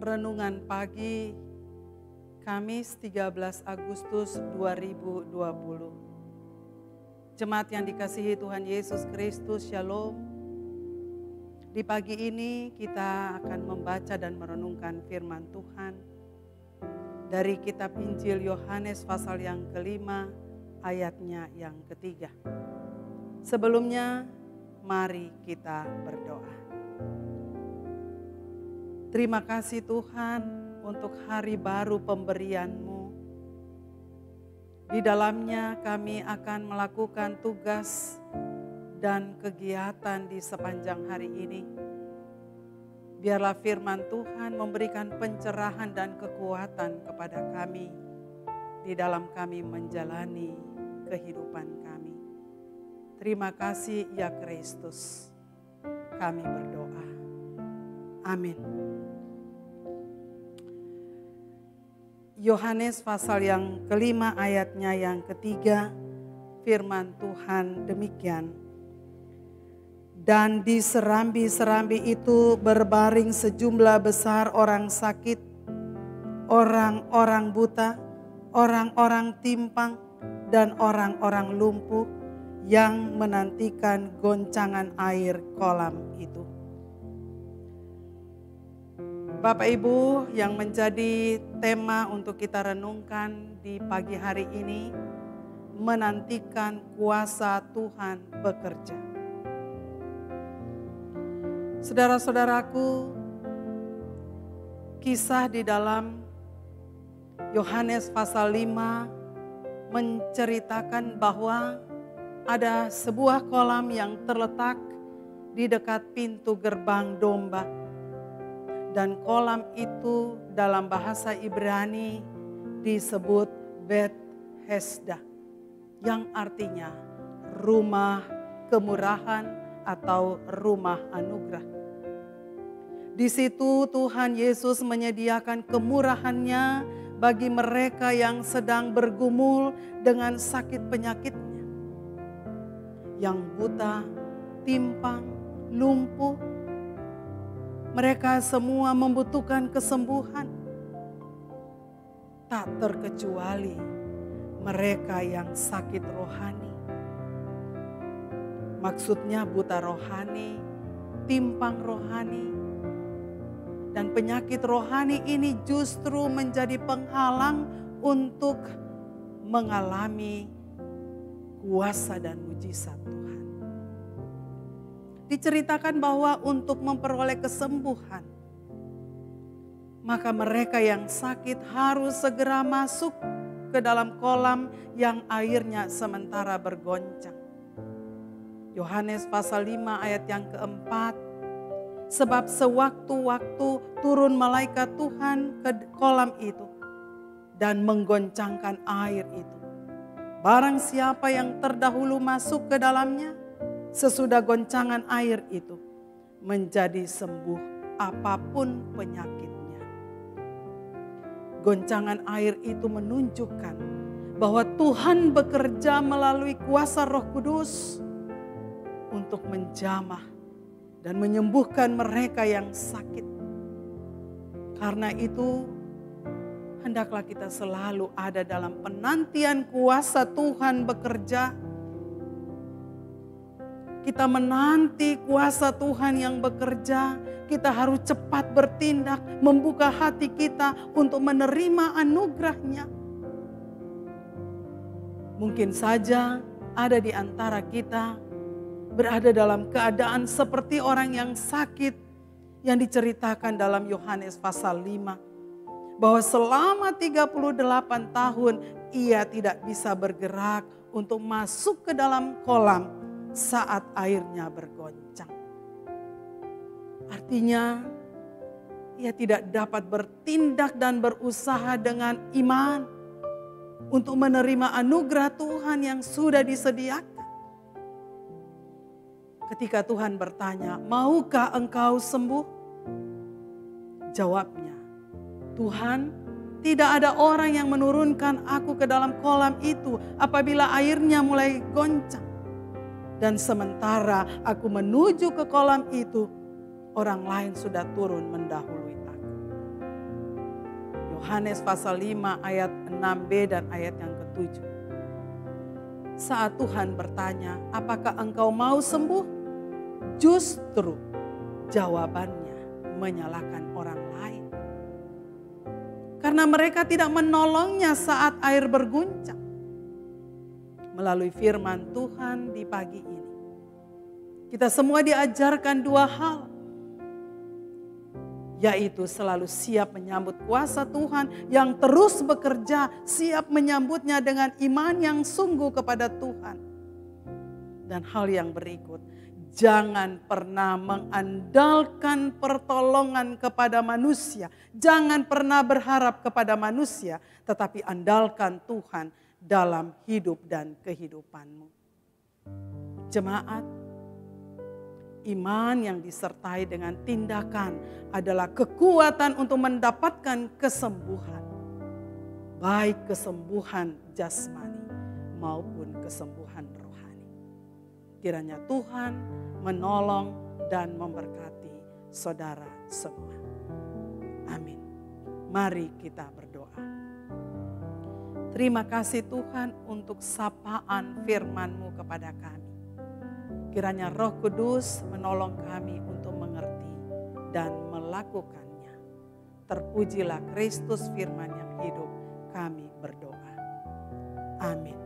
Renungan pagi Kamis 13 Agustus 2020. Jemaat yang dikasihi Tuhan Yesus Kristus, Shalom. Di pagi ini kita akan membaca dan merenungkan firman Tuhan dari kitab Injil Yohanes pasal yang kelima ayatnya yang ketiga. Sebelumnya mari kita berdoa. Terima kasih Tuhan untuk hari baru pemberian-Mu. Di dalamnya kami akan melakukan tugas dan kegiatan di sepanjang hari ini. Biarlah firman Tuhan memberikan pencerahan dan kekuatan kepada kami di dalam kami menjalani kehidupan kami. Terima kasih ya Kristus. Kami berdoa. Amin. Yohanes pasal yang kelima ayatnya yang ketiga, firman Tuhan demikian. Dan di serambi-serambi itu berbaring sejumlah besar orang sakit, orang-orang buta, orang-orang timpang, dan orang-orang lumpuh yang menantikan goncangan air kolam itu. Bapak Ibu, yang menjadi tema untuk kita renungkan di pagi hari ini, menantikan kuasa Tuhan bekerja. Saudara-saudaraku, kisah di dalam Yohanes pasal 5 menceritakan bahwa ada sebuah kolam yang terletak di dekat pintu gerbang domba. Dan kolam itu dalam bahasa Ibrani disebut Bet Hesda, yang artinya rumah kemurahan atau rumah anugerah. Di situ Tuhan Yesus menyediakan kemurahannya bagi mereka yang sedang bergumul dengan sakit penyakitnya. Yang buta, timpang, lumpuh, mereka semua membutuhkan kesembuhan. Tak terkecuali mereka yang sakit rohani. Maksudnya buta rohani, timpang rohani. Dan penyakit rohani ini justru menjadi penghalang untuk mengalami kuasa dan mujizat Tuhan. Diceritakan bahwa untuk memperoleh kesembuhan, maka mereka yang sakit harus segera masuk ke dalam kolam yang airnya sementara bergoncang. Yohanes pasal 5 ayat yang keempat, sebab sewaktu-waktu turun malaikat Tuhan ke kolam itu dan menggoncangkan air itu. Barang siapa yang terdahulu masuk ke dalamnya, sesudah goncangan air itu menjadi sembuh apapun penyakitnya. Goncangan air itu menunjukkan bahwa Tuhan bekerja melalui kuasa Roh Kudus untuk menjamah dan menyembuhkan mereka yang sakit. Karena itu hendaklah kita selalu ada dalam penantian kuasa Tuhan bekerja. Kita menanti kuasa Tuhan yang bekerja, kita harus cepat bertindak, membuka hati kita untuk menerima anugerah-Nya. Mungkin saja ada di antara kita berada dalam keadaan seperti orang yang sakit yang diceritakan dalam Yohanes pasal 5. Bahwa selama 38 tahun ia tidak bisa bergerak untuk masuk ke dalam kolam saat airnya bergoncang. Artinya ia tidak dapat bertindak dan berusaha dengan iman untuk menerima anugerah Tuhan yang sudah disediakan. Ketika Tuhan bertanya, maukah engkau sembuh? Jawabnya, Tuhan, tidak ada orang yang menurunkan aku ke dalam kolam itu apabila airnya mulai goncang. Dan sementara aku menuju ke kolam itu, orang lain sudah turun mendahului aku. Yohanes pasal 5 ayat 6b dan ayat yang ke-7. Saat Tuhan bertanya, apakah engkau mau sembuh? Justru jawabannya menyalahkan orang lain. Karena mereka tidak menolongnya saat air berguncang. Melalui firman Tuhan di pagi ini, kita semua diajarkan dua hal. Yaitu selalu siap menyambut kuasa Tuhan yang terus bekerja, siap menyambutnya dengan iman yang sungguh kepada Tuhan. Dan hal yang berikut, jangan pernah mengandalkan pertolongan kepada manusia. Jangan pernah berharap kepada manusia, tetapi andalkan Tuhan dalam hidup dan kehidupanmu. Jemaat, iman yang disertai dengan tindakan adalah kekuatan untuk mendapatkan kesembuhan. Baik kesembuhan jasmani maupun kesembuhan rohani. Kiranya Tuhan menolong dan memberkati saudara semua. Amin. Mari kita berdoa. Terima kasih Tuhan untuk sapaan firman-Mu kepada kami. Kiranya Roh Kudus menolong kami untuk mengerti dan melakukannya. Terpujilah Kristus firman yang hidup, kami berdoa. Amin.